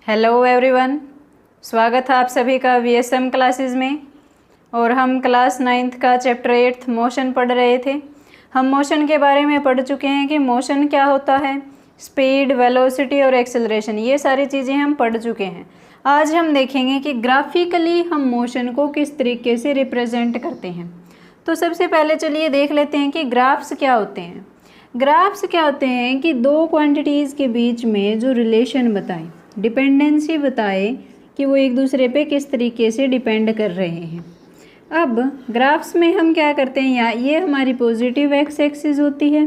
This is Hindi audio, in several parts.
हेलो एवरीवन, स्वागत है आप सभी का वीएसएम क्लासेस में। और हम क्लास 9th का चैप्टर 8 मोशन पढ़ रहे थे। हम मोशन के बारे में पढ़ चुके हैं कि मोशन क्या होता है, स्पीड, वेलोसिटी और एक्सेलरेशन, ये सारी चीज़ें हम पढ़ चुके हैं। आज हम देखेंगे कि ग्राफिकली हम मोशन को किस तरीके से रिप्रेजेंट करते हैं। तो सबसे पहले चलिए देख लेते हैं कि ग्राफ्स क्या होते हैं। ग्राफ्स क्या होते हैं कि दो क्वांटिटीज़ के बीच में जो रिलेशन बताएं, डिपेंडेंसी बताए कि वो एक दूसरे पे किस तरीके से डिपेंड कर रहे हैं। अब ग्राफ्स में हम क्या करते हैं, यहाँ ये हमारी पॉजिटिव एक्स एक्सिस होती है,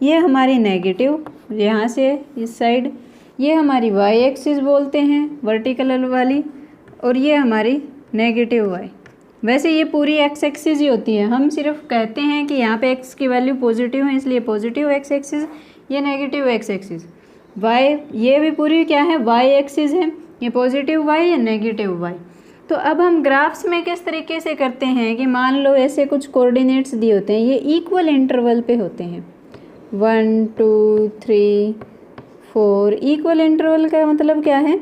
ये हमारी नेगेटिव यहाँ से इस साइड, ये हमारी वाई एक्सिस बोलते हैं वर्टिकल वाली, और ये हमारी नेगेटिव वाई। वैसे ये पूरी एक्स एक्सिस ही होती है, हम सिर्फ कहते हैं कि यहाँ पे एक्स की वैल्यू पॉजिटिव है इसलिए पॉजिटिव एक्स एक्सिस, ये नेगेटिव एक्स एक्सिस। वाई ये भी पूरी क्या है, वाई एक्सिस है, ये पॉजिटिव वाई या नेगेटिव वाई। तो अब हम ग्राफ्स में किस तरीके से करते हैं कि मान लो ऐसे कुछ कोऑर्डिनेट्स दिए होते हैं, ये इक्वल इंटरवल पे होते हैं, 1 2 3 4। इक्वल इंटरवल का मतलब क्या है,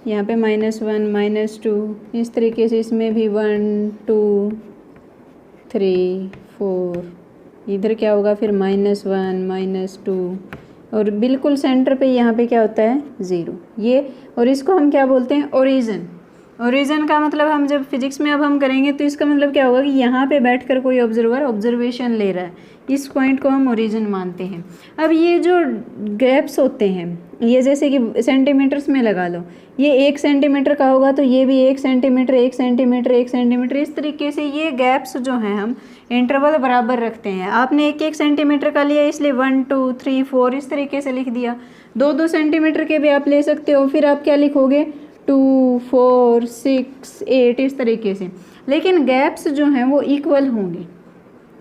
यहाँ पे -1 -2, इस तरीके से इसमें भी 1 2 3 4, इधर क्या होगा फिर -1 -2, और बिल्कुल सेंटर पे यहाँ पे क्या होता है 0। ये और इसको हम क्या बोलते हैं, ओरिजिन। ओरिजिन का मतलब हम जब फिजिक्स में अब हम करेंगे तो इसका मतलब क्या होगा कि यहाँ पे बैठकर कोई ऑब्जर्वर ऑब्जर्वेशन ले रहा है, इस पॉइंट को हम ओरिजिन मानते हैं। अब ये जो गैप्स होते हैं, ये जैसे कि सेंटीमीटर्स में लगा लो, ये 1 सेंटीमीटर का होगा तो ये भी 1 सेंटीमीटर 1 सेंटीमीटर 1 सेंटीमीटर, इस तरीके से ये गैप्स जो हैं हम इंटरवल बराबर रखते हैं। आपने 1 सेंटीमीटर का लिया इसलिए 1 2 3 4 इस तरीके से लिख दिया। 2 सेंटीमीटर के भी आप ले सकते हो, फिर आप क्या लिखोगे 2 4 6 8 इस तरीके से, लेकिन गैप्स जो हैं वो इक्वल होंगे।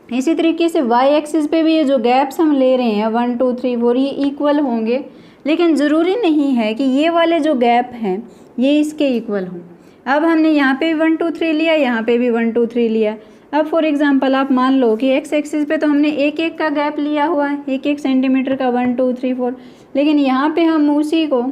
इसी तरीके से वाई एक्सिस पे भी ये जो गैप्स हम ले रहे हैं 1 2 3 4 ये इक्वल होंगे, लेकिन ज़रूरी नहीं है कि ये वाले जो गैप हैं ये इसके इक्वल हों। अब हमने यहाँ पे भी 1 2 3 लिया, यहाँ पे भी 1 2 3 लिया। अब फॉर एग्जांपल आप मान लो कि एक्स एक्सिस पे तो हमने 1 का गैप लिया हुआ है, 1 सेंटीमीटर का 1 2 3 4, लेकिन यहाँ पे हम उसी को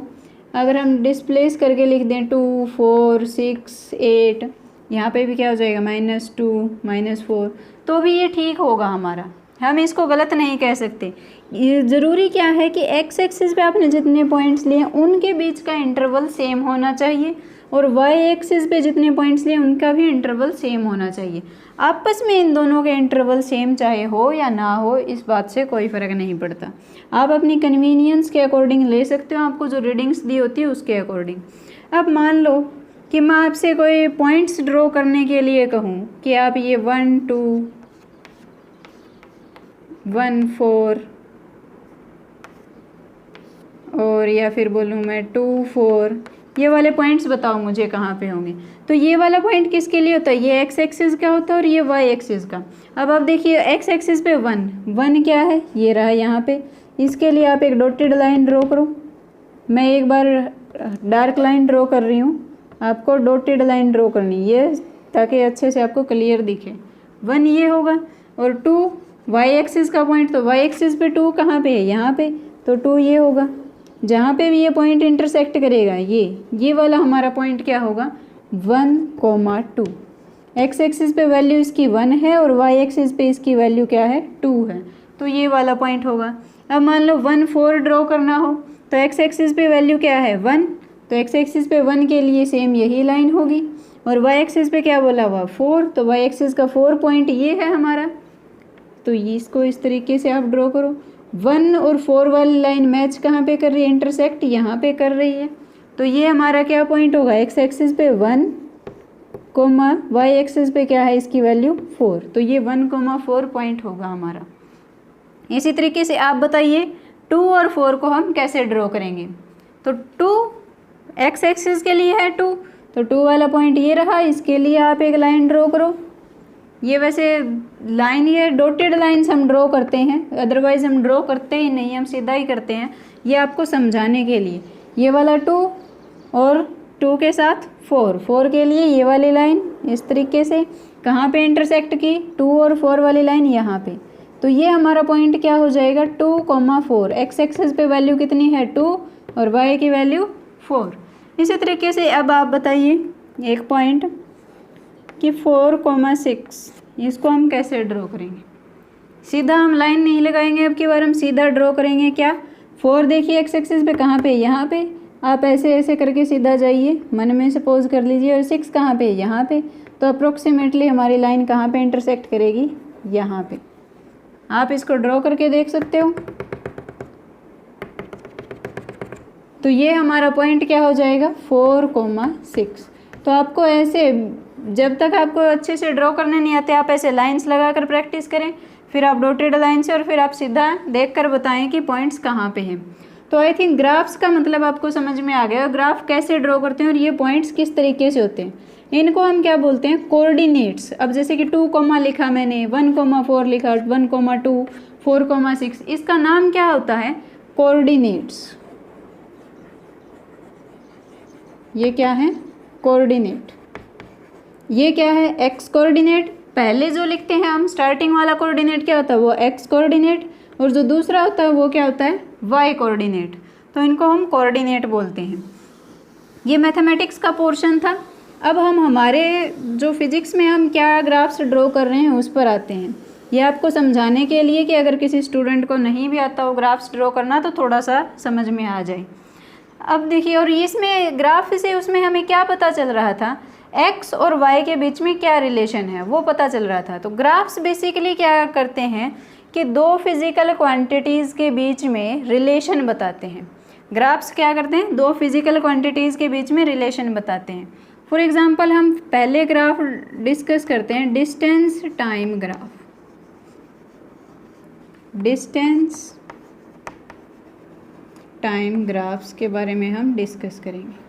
अगर हम डिस्प्लेस करके लिख दें 2 4 6 8, यहाँ पे भी क्या हो जाएगा -2 -4, तो भी ये ठीक होगा हमारा, हम इसको गलत नहीं कह सकते। ये ज़रूरी क्या है कि एक्स एक्सिस पे आपने जितने पॉइंट्स लिए उनके बीच का इंटरवल सेम होना चाहिए, और वाई एक्सिस पे जितने पॉइंट्स लिए उनका भी इंटरवल सेम होना चाहिए। आपस में इन दोनों के इंटरवल सेम चाहे हो या ना हो, इस बात से कोई फ़र्क नहीं पड़ता। आप अपनी कन्वीनियंस के अकॉर्डिंग ले सकते हो, आपको जो रीडिंग्स दी होती है उसके अकॉर्डिंग। अब मान लो कि मैं आपसे कोई पॉइंट्स ड्रॉ करने के लिए कहूँ कि आप ये 1 2 1 4 और या फिर बोलूँ मैं 2 4, ये वाले पॉइंट्स बताओ मुझे कहाँ पे होंगे। तो ये वाला पॉइंट किसके लिए होता है, ये एक्स एक्सिस का होता है और ये वाई एक्सिस का। अब आप देखिए एक्स एक्सिस पे 1 क्या है, ये रहा यहाँ पे, इसके लिए आप एक डॉटेड लाइन ड्रॉ करो। मैं एक बार डार्क लाइन ड्रॉ कर रही हूँ, आपको डॉटेड लाइन ड्रॉ करनी है ताकि अच्छे से आपको क्लियर दिखे। 1 ये होगा, और 2 वाई एक्सिस का पॉइंट, तो वाई एक्सिस पे 2 कहाँ पे है, यहाँ पे, तो 2 ये होगा। जहाँ पे भी ये पॉइंट इंटरसेक्ट करेगा ये वाला हमारा पॉइंट क्या होगा 1 2। एक्स एक्सिस पे वैल्यू इसकी 1 है और वाई एक्सिस पे इसकी वैल्यू क्या है 2 है, तो ये वाला पॉइंट होगा। अब मान लो 1 4 ड्रॉ करना हो तो एक्स एक्सिस पे वैल्यू क्या है 1, तो एक्स एक्सिस पे 1 के लिए सेम यही लाइन होगी, और वाई एक्सिस पे क्या बोला हुआ 4, तो वाई एक्सिस का 4 पॉइंट ये है हमारा। तो इसको इस तरीके से आप ड्रॉ करो। 1 और 4 वाली लाइन मैच कहाँ पे कर रही है, इंटरसेक्ट यहाँ पे कर रही है, तो ये हमारा क्या पॉइंट होगा, एक्स एक्सिस पे 1, वाई एक्सिस पे क्या है इसकी वैल्यू 4, तो ये 1 4 पॉइंट होगा हमारा। इसी तरीके से आप बताइए 2 और 4 को हम कैसे ड्रॉ करेंगे। तो 2 एक्स एक्सिस के लिए है 2, तो 2 वाला पॉइंट ये रहा, इसके लिए आप एक लाइन ड्रॉ करो। ये वैसे लाइन, ये डॉटेड लाइंस हम ड्रॉ करते हैं, अदरवाइज़ हम ड्रॉ करते ही नहीं, हम सीधा ही करते हैं, ये आपको समझाने के लिए। ये वाला 2 और 2 के साथ 4 के लिए ये वाली लाइन इस तरीके से कहाँ पे इंटरसेक्ट की, 2 और 4 वाली लाइन यहाँ पे, तो ये हमारा पॉइंट क्या हो जाएगा 2 4। एक्स एक्सिस पे वैल्यू कितनी है 2 और वाई की वैल्यू 4, इसी तरीके से अब आप बताइए एक पॉइंट कि 4,6 इसको हम कैसे ड्रॉ करेंगे। सीधा हम लाइन नहीं लगाएंगे, अब की बार हम सीधा ड्रॉ करेंगे। क्या 4 देखिए एक्स एक्सिस पे कहाँ पे, यहाँ पे। आप ऐसे ऐसे करके सीधा जाइए, मन में सपोज कर लीजिए। और 6 कहाँ पे, यहाँ पे। तो अप्रोक्सीमेटली हमारी लाइन कहाँ पे इंटरसेक्ट करेगी, यहाँ पे। आप इसको ड्रॉ करके देख सकते हो। तो ये हमारा पॉइंट क्या हो जाएगा 4,6। तो आपको ऐसे, जब तक आपको अच्छे से ड्रॉ करने नहीं आते, आप ऐसे लाइंस लगाकर प्रैक्टिस करें, फिर आप डॉटेड लाइन से, और फिर आप सीधा देखकर बताएं कि पॉइंट्स कहाँ पे हैं। तो आई थिंक ग्राफ्स का मतलब आपको समझ में आ गया, ग्राफ कैसे ड्रॉ करते हैं और ये पॉइंट्स किस तरीके से होते हैं। इनको हम क्या बोलते हैं, कोऑर्डिनेट्स। अब जैसे कि 2, लिखा मैंने, 1,4 लिखा, 1,2, 4,6, इसका नाम क्या होता है, कोऑर्डिनेट्स। ये क्या है, कोऑर्डिनेट। ये क्या है, एक्स कोऑर्डिनेट। पहले जो लिखते हैं हम स्टार्टिंग वाला कोऑर्डिनेट क्या होता है, वो एक्स कोऑर्डिनेट, और जो दूसरा होता है वो क्या होता है, वाई कोऑर्डिनेट। तो इनको हम कोऑर्डिनेट बोलते हैं। ये मैथमेटिक्स का पोर्शन था। अब हम हमारे जो फिजिक्स में हम क्या ग्राफ्स ड्रॉ कर रहे हैं उस पर आते हैं। ये आपको समझाने के लिए कि अगर किसी स्टूडेंट को नहीं भी आता हो ग्राफ्स ड्रॉ करना, तो थोड़ा सा समझ में आ जाए। अब देखिए, और इसमें ग्राफ से उसमें हमें क्या पता चल रहा था, एक्स और वाई के बीच में क्या रिलेशन है वो पता चल रहा था। तो ग्राफ्स बेसिकली क्या करते हैं कि दो फिजिकल क्वांटिटीज़ के बीच में रिलेशन बताते हैं। ग्राफ्स क्या करते हैं, दो फिजिकल क्वांटिटीज़ के बीच में रिलेशन बताते हैं। फॉर एग्जांपल हम पहले ग्राफ डिस्कस करते हैं, distance time graph. Distance time graphs के बारे में हम डिस्कस करेंगे।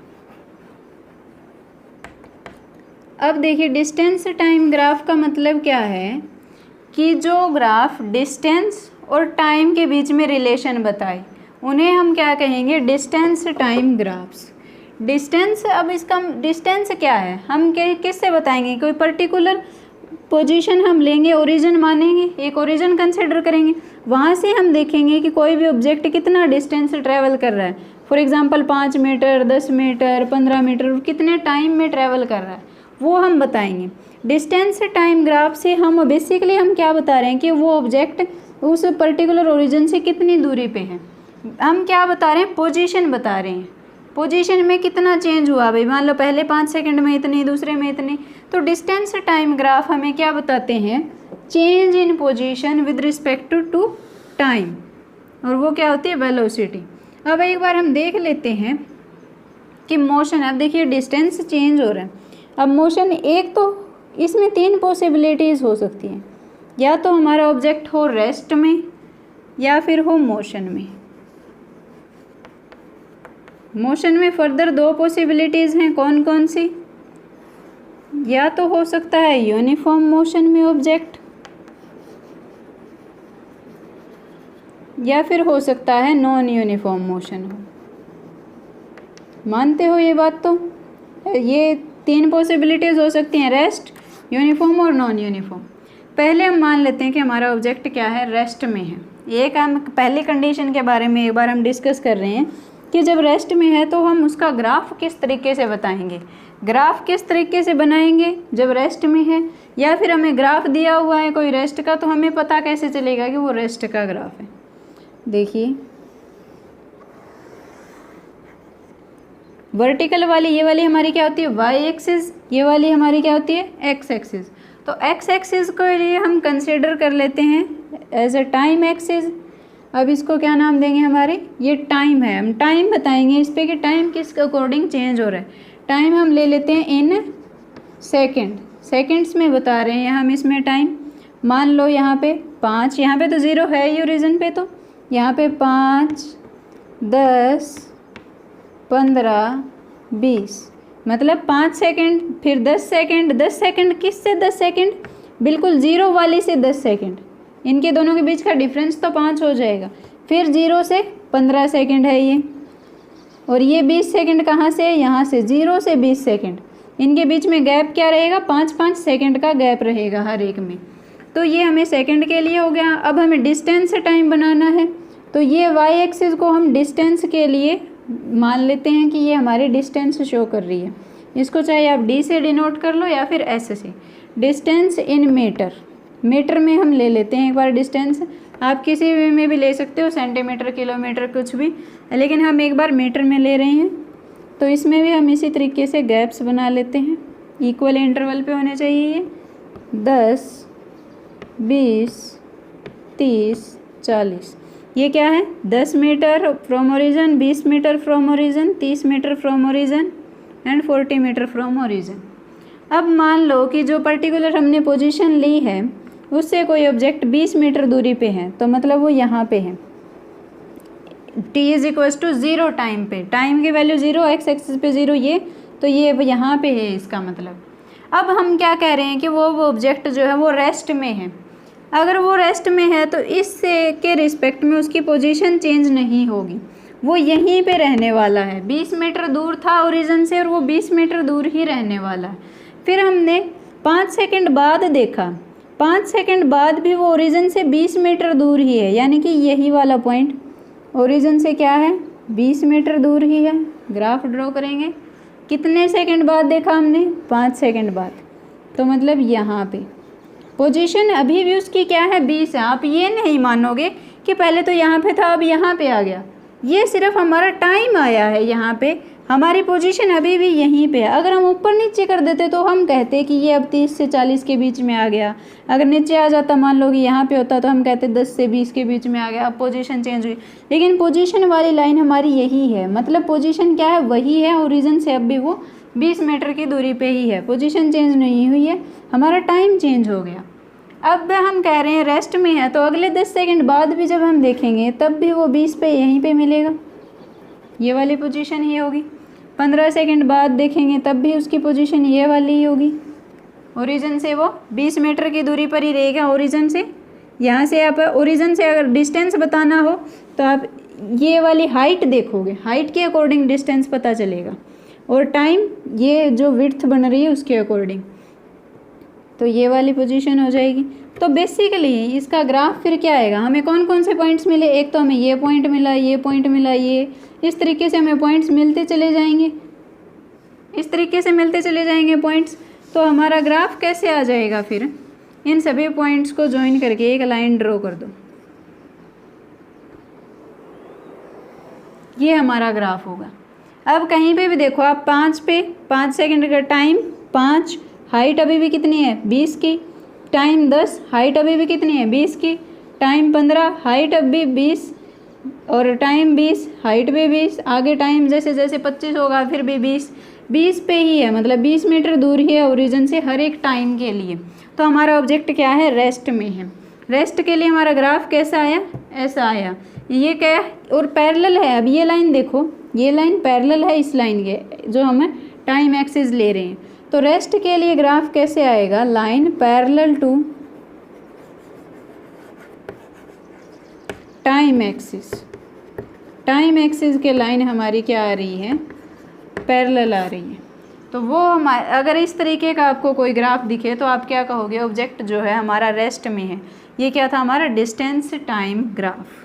अब देखिए, डिस्टेंस टाइम ग्राफ का मतलब क्या है कि जो ग्राफ डिस्टेंस और टाइम के बीच में रिलेशन बताए उन्हें हम क्या कहेंगे, डिस्टेंस टाइम ग्राफ्स। डिस्टेंस, अब इसका डिस्टेंस क्या है, हम किससे बताएंगे, कोई पर्टिकुलर पोजीशन हम लेंगे, ओरिजिन मानेंगे, एक ओरिजिन कंसिडर करेंगे, वहाँ से हम देखेंगे कि कोई भी ऑब्जेक्ट कितना डिस्टेंस ट्रैवल कर रहा है। For example 5 meter, 10 meter, 15 meter, कितने टाइम में ट्रैवल कर रहा है वो हम बताएंगे। डिस्टेंस टाइम ग्राफ से हम बेसिकली हम क्या बता रहे हैं कि वो ऑब्जेक्ट उस पर्टिकुलर ओरिजिन से कितनी दूरी पे है। हम क्या बता रहे हैं, पोजीशन बता रहे हैं। पोजीशन में कितना चेंज हुआ भाई, मान लो पहले 5 सेकंड में इतनी, दूसरे में इतनी। तो डिस्टेंस टाइम ग्राफ हमें क्या बताते हैं, change in position with respect to time, और वो क्या होती है, वेलोसिटी। अब एक बार हम देख लेते हैं कि मोशन, अब देखिए डिस्टेंस चेंज हो रहा है। अब मोशन, एक तो इसमें 3 पॉसिबिलिटीज़ हो सकती हैं, या तो हमारा ऑब्जेक्ट हो रेस्ट में या फिर हो मोशन में। मोशन में फर्दर 2 पॉसिबिलिटीज़ हैं, कौन कौन सी, या तो हो सकता है यूनिफॉर्म मोशन में ऑब्जेक्ट, या फिर हो सकता है नॉन यूनिफॉर्म मोशन हो। मानते हो ये बात, तो ये 3 पॉसिबिलिटीज़ हो सकती हैं, रेस्ट, यूनिफॉर्म और नॉन यूनिफॉर्म। पहले हम मान लेते हैं कि हमारा ऑब्जेक्ट क्या है, रेस्ट में है। एक हम पहली कंडीशन के बारे में एक बार हम डिस्कस कर रहे हैं कि जब रेस्ट में है तो हम उसका ग्राफ किस तरीके से बताएंगे, ग्राफ किस तरीके से बनाएंगे जब रेस्ट में है, या फिर हमें ग्राफ दिया हुआ है कोई रेस्ट का, तो हमें पता कैसे चलेगा कि वो रेस्ट का ग्राफ है। देखिए, वर्टिकल वाली ये वाली हमारी क्या होती है, वाई एक्सिस, ये वाली हमारी क्या होती है, एक्स एक्सिस। तो एक्स एक्सिस के लिए हम कंसिडर कर लेते हैं एज अ टाइम एक्सिस। अब इसको क्या नाम देंगे, हमारे ये टाइम है, हम टाइम बताएंगे इस पर कि टाइम किस अकॉर्डिंग चेंज हो रहा है। टाइम हम ले लेते हैं इन सेकेंड, सेकेंड्स में बता रहे हैं हम इसमें टाइम। मान लो यहाँ पे 5, यहाँ पे तो 0 है ही ओरिजिन पे, तो यहाँ पे 5, 10, 15, 20, मतलब 5 सेकेंड, फिर 10 सेकेंड, 10 सेकेंड किससे 10 सेकेंड, बिल्कुल 0 वाली से 10 सेकेंड, इनके दोनों के बीच का डिफरेंस तो 5 हो जाएगा। फिर 0 से 15 सेकेंड है ये, और ये 20 सेकेंड कहाँ से है, यहाँ से 0 से 20 सेकेंड, इनके बीच में गैप क्या रहेगा, 5-5 सेकेंड का गैप रहेगा हर एक में। तो ये हमें सेकेंड के लिए हो गया। अब हमें डिस्टेंस टाइम बनाना है, तो ये वाई एक्सिस को हम डिस्टेंस के लिए मान लेते हैं कि ये हमारी डिस्टेंस शो कर रही है। इसको चाहे आप डी से डिनोट कर लो या फिर एस से। डिस्टेंस इन मीटर, मीटर में हम ले लेते हैं एक बार डिस्टेंस। आप किसी में भी ले सकते हो, सेंटीमीटर, किलोमीटर, कुछ भी, लेकिन हम एक बार मीटर में ले रहे हैं। तो इसमें भी हम इसी तरीके से गैप्स बना लेते हैं, इक्वल इंटरवल पे होने चाहिए ये। 10, 20, 30, 40। ये क्या है? 10 meter from origin, 20 meter from origin, 30 meter from origin and 40 meter from origin. अब मान लो कि जो पर्टिकुलर हमने पोजीशन ली है उससे कोई ऑब्जेक्ट 20 मीटर दूरी पे है, तो मतलब वो यहाँ पे है। t is equals to 0 time पे, टाइम की वैल्यू 0, एक्स एक्सिस पे 0, ये तो ये यहाँ पे है इसका मतलब। अब हम क्या कह रहे हैं कि वो ऑब्जेक्ट जो है वो रेस्ट में है। अगर वो रेस्ट में है तो इससे के रिस्पेक्ट में उसकी पोजीशन चेंज नहीं होगी, वो यहीं पे रहने वाला है। 20 मीटर दूर था ओरिजिन से और वो 20 मीटर दूर ही रहने वाला है। फिर हमने 5 सेकंड बाद देखा, 5 सेकंड बाद भी वो ओरिजिन से 20 मीटर दूर ही है, यानी कि यही वाला पॉइंट ओरिजिन से क्या है? 20 मीटर दूर ही है। ग्राफ ड्रॉ करेंगे। कितने सेकंड बाद देखा हमने? 5 सेकंड बाद। तो मतलब यहाँ पे पोजीशन अभी भी उसकी क्या है? 20 है। आप ये नहीं मानोगे कि पहले तो यहाँ पे था अब यहाँ पे आ गया, ये सिर्फ हमारा टाइम आया है यहाँ पे, हमारी पोजीशन अभी भी यहीं पे है। अगर हम ऊपर नीचे कर देते तो हम कहते कि ये अब 30 से 40 के बीच में आ गया। अगर नीचे आ जाता, मान लो कि यहाँ पे होता, तो हम कहते 10 से 20 के बीच में आ गया, अब पोजीशन चेंज हुई। लेकिन पोजीशन वाली लाइन हमारी यही है, मतलब पोजीशन क्या है? वही है, ओरिजिन से अब भी वो 20 मीटर की दूरी पे ही है, पोजीशन चेंज नहीं हुई है, हमारा टाइम चेंज हो गया। अब हम कह रहे हैं रेस्ट में है, तो अगले 10 सेकंड बाद भी जब हम देखेंगे तब भी वो 20 पे यहीं पे मिलेगा, ये वाली पोजीशन ही होगी। 15 सेकंड बाद देखेंगे तब भी उसकी पोजीशन ये वाली ही होगी, ओरिजिन से वो 20 मीटर की दूरी पर ही रहेगा। ओरिजिन से, यहाँ से आप ओरिजिन से अगर डिस्टेंस बताना हो तो आप ये वाली हाइट देखोगे, हाइट के अकॉर्डिंग डिस्टेंस पता चलेगा, और टाइम ये जो विड्थ बन रही है उसके अकॉर्डिंग, तो ये वाली पोजीशन हो जाएगी। तो बेसिकली इसका ग्राफ फिर क्या आएगा? हमें कौन कौन से पॉइंट्स मिले? एक तो हमें ये पॉइंट मिला, ये पॉइंट मिला, ये इस तरीके से हमें पॉइंट्स मिलते चले जाएंगे, इस तरीके से मिलते चले जाएंगे पॉइंट्स। तो हमारा ग्राफ कैसे आ जाएगा? फिर इन सभी पॉइंट्स को ज्वाइन करके एक लाइन ड्रॉ कर दो, ये हमारा ग्राफ होगा। अब कहीं पे भी देखो आप 5 पे, 5 सेकंड का टाइम, 5, हाइट अभी भी कितनी है? 20 की, टाइम 10, हाइट अभी भी कितनी है? 20 की, टाइम 15, हाइट अब भी 20 और टाइम 20, हाइट भी 20, आगे टाइम जैसे जैसे 25 होगा फिर भी 20 पे ही है, मतलब 20 मीटर दूर ही है ओरिजिन से हर एक टाइम के लिए। तो हमारा ऑब्जेक्ट क्या है? रेस्ट में है। रेस्ट के लिए हमारा ग्राफ कैसा आया? ऐसा आया। ये क्या है? और पैरेलल है। अब ये लाइन देखो, ये लाइन पैरेलल है इस लाइन के, जो हमें टाइम एक्सिस ले रहे हैं। तो रेस्ट के लिए ग्राफ कैसे आएगा? Line parallel to time axis. Time axis के लाइन हमारी क्या आ रही है? पैरेलल आ रही है। तो वो अगर इस तरीके का आपको कोई ग्राफ दिखे तो आप क्या कहोगे? ऑब्जेक्ट जो है हमारा रेस्ट में है। ये क्या था? हमारा डिस्टेंस टाइम ग्राफ।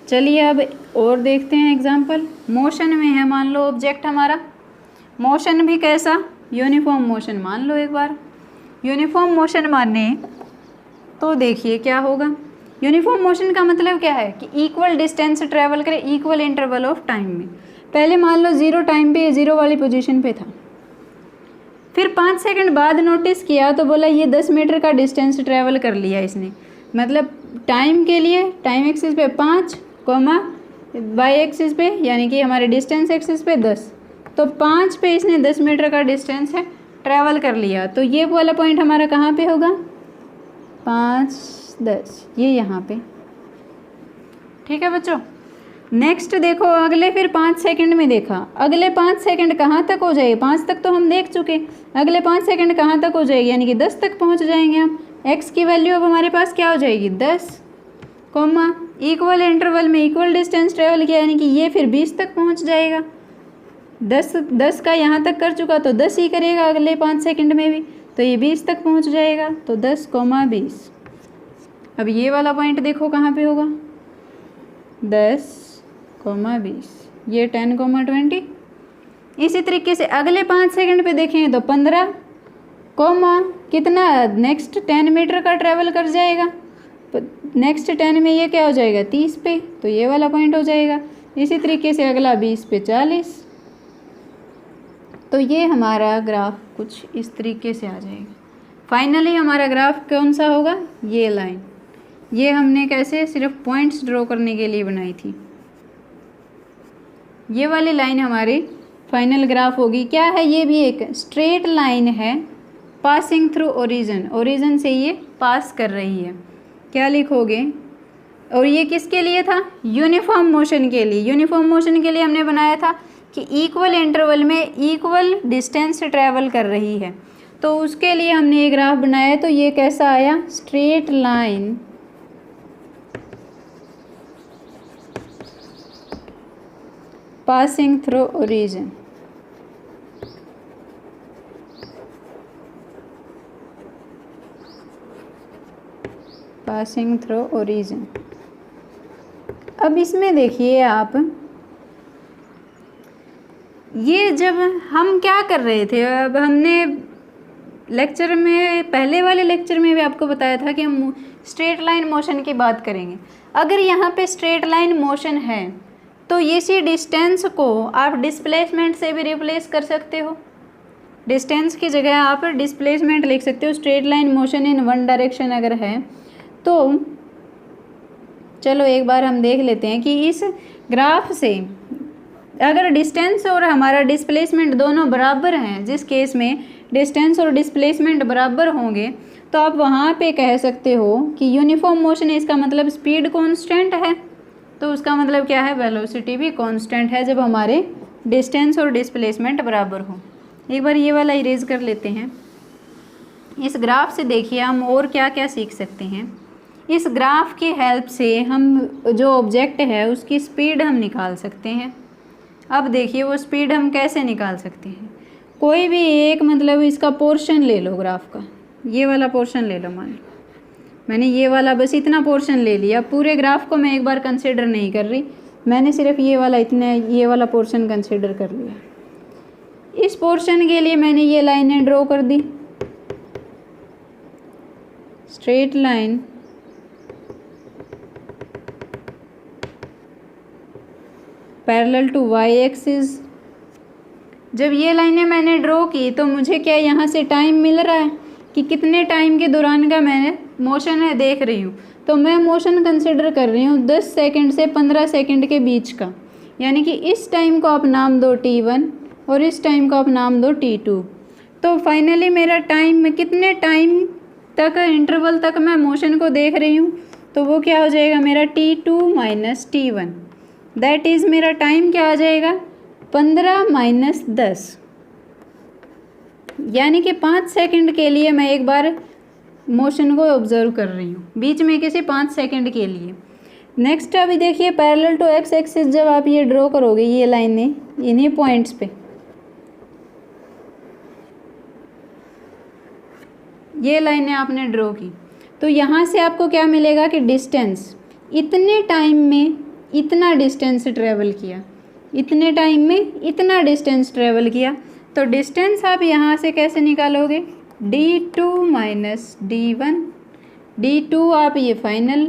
चलिए अब और देखते हैं एग्जाम्पल। मोशन में है मान लो ऑब्जेक्ट हमारा, मोशन भी कैसा? यूनिफॉर्म मोशन मान लो एक बार। यूनिफॉर्म मोशन माने तो देखिए क्या होगा। यूनिफॉर्म मोशन का मतलब क्या है? कि इक्वल डिस्टेंस ट्रैवल करे इक्वल इंटरवल ऑफ टाइम में। पहले मान लो 0 टाइम पे 0 वाली पोजीशन पे था, फिर 5 सेकंड बाद नोटिस किया तो बोला ये 10 मीटर का डिस्टेंस ट्रैवल कर लिया इसने, मतलब टाइम के लिए टाइम एक्सिस पे 5, वाई एक्सिस पे यानी कि हमारे डिस्टेंस एक्सिस पे 10, तो 5 पे इसने 10 मीटर का डिस्टेंस है ट्रैवल कर लिया। तो ये वाला पॉइंट हमारा कहाँ पे होगा? 5, 10, ये यहाँ पे। ठीक है बच्चों। नेक्स्ट देखो अगले फिर 5 सेकंड में देखा, अगले 5 सेकंड कहाँ तक हो जाएगी? 5 तक तो हम देख चुके, अगले 5 सेकंड कहाँ तक हो जाएगी? यानी कि 10 तक पहुँच जाएंगे हम। एक्स की वैल्यू अब हमारे पास क्या हो जाएगी? 10, कॉमा इक्वल इंटरवल में इक्वल डिस्टेंस ट्रेवल किया यानी कि ये फिर 20 तक पहुँच जाएगा। 10 का यहाँ तक कर चुका तो 10 ही करेगा अगले 5 सेकंड में भी, तो ये 20 तक पहुँच जाएगा। तो 10, 20। अब ये वाला पॉइंट देखो कहाँ पे होगा? 10, 20। ये 10, 20। इसी तरीके से अगले 5 सेकंड पे देखें तो 15, कितना नेक्स्ट 10 मीटर का ट्रैवल कर जाएगा। नेक्स्ट 10 में ये क्या हो जाएगा 30 पे, तो ये वाला पॉइंट हो जाएगा। इसी तरीके से अगला 20 पे 40। तो ये हमारा ग्राफ कुछ इस तरीके से आ जाएगा। फाइनली हमारा ग्राफ कौन सा होगा, ये लाइन। ये हमने कैसे सिर्फ पॉइंट्स ड्रॉ करने के लिए बनाई थी। ये वाली लाइन हमारी फाइनल ग्राफ होगी। क्या है, ये भी एक स्ट्रेट लाइन है पासिंग थ्रू ओरिजिन। ओरिजिन से ये पास कर रही है। क्या लिखोगे, और ये किसके लिए था, यूनिफॉर्म मोशन के लिए। यूनिफॉर्म मोशन के लिए हमने बनाया था कि इक्वल इंटरवल में इक्वल डिस्टेंस ट्रैवल कर रही है, तो उसके लिए हमने ये ग्राफ बनाया। तो ये कैसा आया, straight line passing through origin. Passing through origin. अब इसमें देखिए आप, ये जब हम क्या कर रहे थे, अब हमने लेक्चर में, पहले वाले लेक्चर में भी आपको बताया था कि हम स्ट्रेट लाइन मोशन की बात करेंगे। अगर यहाँ पे स्ट्रेट लाइन मोशन है तो इसी डिस्टेंस को आप डिस्प्लेसमेंट से भी रिप्लेस कर सकते हो। डिस्टेंस की जगह आप डिस्प्लेसमेंट लिख सकते हो। Straight line motion in one direction अगर है तो चलो एक बार हम देख लेते हैं कि इस ग्राफ से अगर डिस्टेंस और हमारा डिस्प्लेसमेंट दोनों बराबर हैं, जिस केस में डिस्टेंस और डिस्प्लेसमेंट बराबर होंगे, तो आप वहाँ पे कह सकते हो कि यूनिफॉर्म मोशन है। इसका मतलब स्पीड कांस्टेंट है, तो उसका मतलब क्या है, वेलोसिटी भी कांस्टेंट है जब हमारे डिस्टेंस और डिस्प्लेसमेंट बराबर हो। एक बार ये वाला इरेज कर लेते हैं। इस ग्राफ से देखिए हम और क्या क्या सीख सकते हैं। इस ग्राफ की हेल्प से हम जो ऑब्जेक्ट है उसकी स्पीड हम निकाल सकते हैं। अब देखिए वो स्पीड हम कैसे निकाल सकते हैं। कोई भी एक मतलब इसका पोर्शन ले लो ग्राफ का, ये वाला पोर्शन ले लो। मान लो मैंने ये वाला बस इतना पोर्शन ले लिया। पूरे ग्राफ को मैं एक बार कंसिडर नहीं कर रही, मैंने सिर्फ ये वाला पोर्शन कंसिडर कर लिया। इस पोर्शन के लिए मैंने ये लाइनें ड्रॉ कर दी। Straight line parallel to Y axis. जब ये लाइनें मैंने ड्रॉ की तो मुझे क्या यहाँ से टाइम मिल रहा है कि कितने टाइम के दौरान का मैंने मोशन है देख रही हूँ। तो मैं मोशन कंसिडर कर रही हूँ 10 सेकंड से 15 सेकंड के बीच का, यानी कि इस टाइम को आप नाम दो T1 और इस टाइम को आप नाम दो T2। तो फाइनली मेरा टाइम, मैं कितने टाइम तक इंटरवल तक मैं मोशन को देख रही हूँ, तो वो क्या हो जाएगा मेरा T2 minus T1। That is मेरा टाइम क्या आ जाएगा 15 माइनस 10, यानी कि 5 सेकंड के लिए मैं एक बार मोशन को ऑब्जर्व कर रही हूँ, बीच में किसी 5 सेकंड के लिए। नेक्स्ट अभी देखिए पैरेलल टू एक्स एक्सिस जब आप ये ड्रॉ करोगे, ये लाइनें इन्हीं पॉइंट्स पे, ये लाइनें आपने ड्रॉ की, तो यहाँ से आपको क्या मिलेगा कि डिस्टेंस इतने टाइम में इतना डिस्टेंस ट्रेवल किया, इतने टाइम में इतना डिस्टेंस ट्रेवल किया। तो डिस्टेंस आप यहाँ से कैसे निकालोगे, D2 माइनस D1। D2 आप ये फाइनल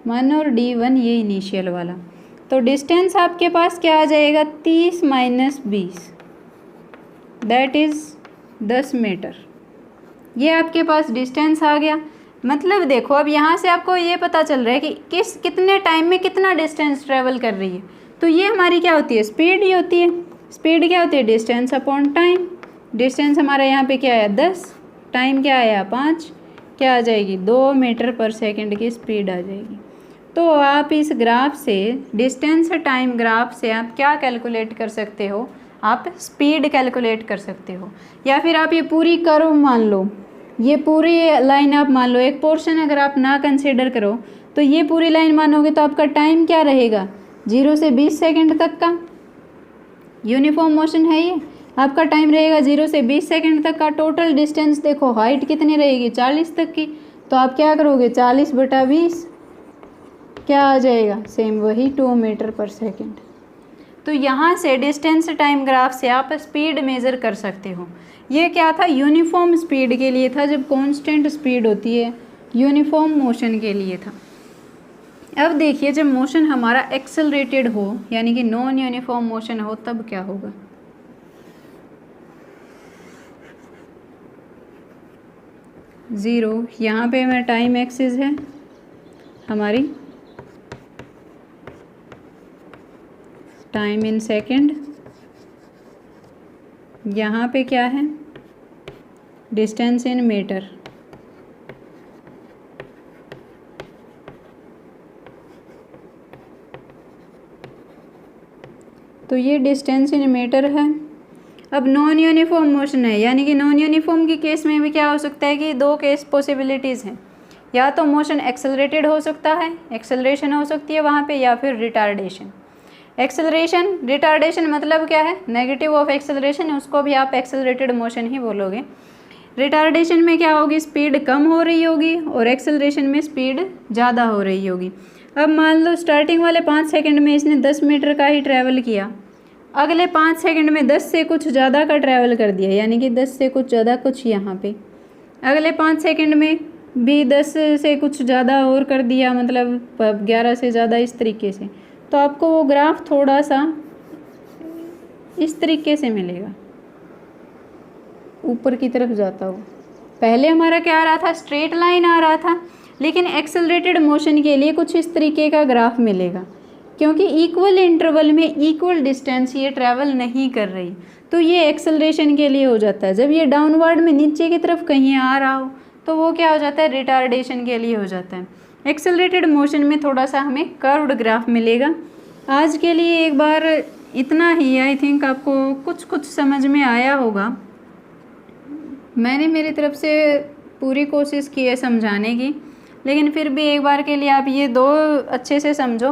मान और D1 ये इनिशियल वाला। तो डिस्टेंस आपके पास क्या आ जाएगा 30 माइनस 20, दैट इज़ 10 मीटर। ये आपके पास डिस्टेंस आ गया। मतलब देखो अब यहाँ से आपको ये पता चल रहा है कि कितने टाइम में कितना डिस्टेंस ट्रेवल कर रही है। तो ये हमारी क्या होती है, स्पीड ही होती है। स्पीड क्या होती है, डिस्टेंस अपॉन टाइम। डिस्टेंस हमारा यहाँ पे क्या आया 10, टाइम क्या आया 5, क्या आ जाएगी 2 मीटर पर सेकंड की स्पीड आ जाएगी। तो आप इस ग्राफ से, डिस्टेंस टाइम ग्राफ से आप क्या कैलकुलेट कर सकते हो, आप स्पीड कैलकुलेट कर सकते हो। या फिर आप ये पूरी कर्व मान लो, ये पूरी लाइन आप मान लो, एक पोर्शन अगर आप ना कंसिडर करो तो ये पूरी लाइन मानोगे तो आपका टाइम क्या रहेगा 0 से 20 सेकंड तक का। यूनिफॉर्म मोशन है ये, आपका टाइम रहेगा 0 से 20 सेकंड तक का। टोटल डिस्टेंस देखो हाइट कितनी रहेगी 40 तक की, तो आप क्या करोगे 40/20 क्या आ जाएगा, सेम वही 2 मीटर पर सेकंड। तो यहाँ से डिस्टेंस टाइम ग्राफ से आप स्पीड मेज़र कर सकते हो। ये क्या था, यूनिफॉर्म स्पीड के लिए था, जब कांस्टेंट स्पीड होती है यूनिफॉर्म मोशन के लिए था। अब देखिए जब मोशन हमारा एक्सेलरेटेड हो यानी कि नॉन यूनिफॉर्म मोशन हो तब क्या होगा। ज़ीरो, यहाँ पे हमारा टाइम एक्सिस है हमारी टाइम इन सेकंड, यहाँ पे क्या है डिस्टेंस इन मीटर। तो ये डिस्टेंस इन मीटर है। अब नॉन यूनिफॉर्म मोशन है, यानी कि नॉन यूनिफॉर्म के केस में भी क्या हो सकता है कि दो केस पॉसिबिलिटीज़ हैं, या तो मोशन एक्सेलरेटेड हो सकता है, एक्सेलरेशन हो सकती है वहाँ पे, या फिर रिटार्डेशन। एक्सेलरेशन, रिटार्डेशन मतलब क्या है, नेगेटिव ऑफ एक्सेलरेशन, उसको भी आप एक्सेलरेटेड मोशन ही बोलोगे। रिटार्डेशन में क्या होगी, स्पीड कम हो रही होगी और एक्सेलरेशन में स्पीड ज़्यादा हो रही होगी। अब मान लो स्टार्टिंग वाले 5 सेकंड में इसने 10 मीटर का ही ट्रैवल किया, अगले 5 सेकंड में 10 से कुछ ज़्यादा का ट्रैवल कर दिया, यानी कि 10 से कुछ ज़्यादा कुछ यहाँ पे, अगले 5 सेकंड में भी 10 से कुछ ज़्यादा और कर दिया, मतलब 11 से ज़्यादा, इस तरीके से। तो आपको वो ग्राफ थोड़ा सा इस तरीके से मिलेगा, ऊपर की तरफ जाता हो। पहले हमारा क्या आ रहा था, स्ट्रेट लाइन आ रहा था, लेकिन एक्सेलरेटेड मोशन के लिए कुछ इस तरीके का ग्राफ मिलेगा, क्योंकि इक्वल इंटरवल में इक्वल डिस्टेंस ये ट्रैवल नहीं कर रही, तो ये एक्सेलरेशन के लिए हो जाता है। जब ये डाउनवर्ड में नीचे की तरफ कहीं आ रहा हो तो वो क्या हो जाता है, रिटार्डेशन के लिए हो जाता है। एक्सेलरेटेड मोशन में थोड़ा सा हमें कर्व्ड ग्राफ मिलेगा। आज के लिए एक बार इतना ही, आई थिंक आपको कुछ समझ में आया होगा। मैंने मेरी तरफ से पूरी कोशिश की है समझाने की, लेकिन फिर भी एक बार के लिए आप ये दो अच्छे से समझो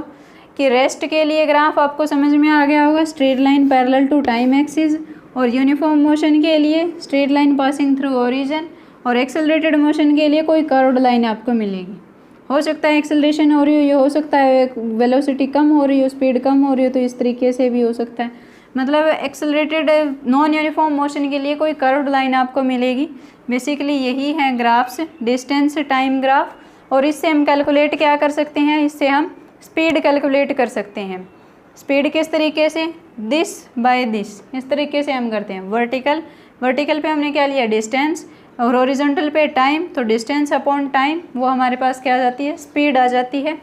कि रेस्ट के लिए ग्राफ आपको समझ में आ गया होगा, straight line parallel to time axis, और यूनिफॉर्म मोशन के लिए straight line passing through origin, और एक्सेलरेटेड मोशन के लिए कोई कर्व्ड लाइन आपको मिलेगी। हो सकता है एक्सेलरेशन हो रही हो, ये हो सकता है वेलोसिटी कम हो रही हो, स्पीड कम हो रही हो, तो इस तरीके से भी हो सकता है। मतलब एक्सेलरेटेड नॉन यूनिफॉर्म मोशन के लिए कोई कर्व्ड लाइन आपको मिलेगी। बेसिकली यही है ग्राफ्स, डिस्टेंस टाइम ग्राफ, और इससे हम कैलकुलेट क्या कर सकते हैं, इससे हम स्पीड कैलकुलेट कर सकते हैं। स्पीड किस तरीके से, दिस बाय दिस, इस तरीके से हम करते हैं। वर्टिकल पे हमने क्या लिया, डिस्टेंस, और हॉरिजॉन्टल पे टाइम, तो डिस्टेंस अपॉन टाइम वो हमारे पास क्या आ जाती है, स्पीड आ जाती है।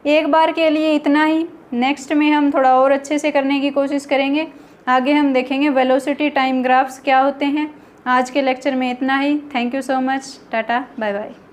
एक बार के लिए इतना ही, नेक्स्ट में हम थोड़ा और अच्छे से करने की कोशिश करेंगे। आगे हम देखेंगे वेलोसिटी टाइम ग्राफ्स क्या होते हैं। आज के लेक्चर में इतना ही। Thank you so much, tata bye bye.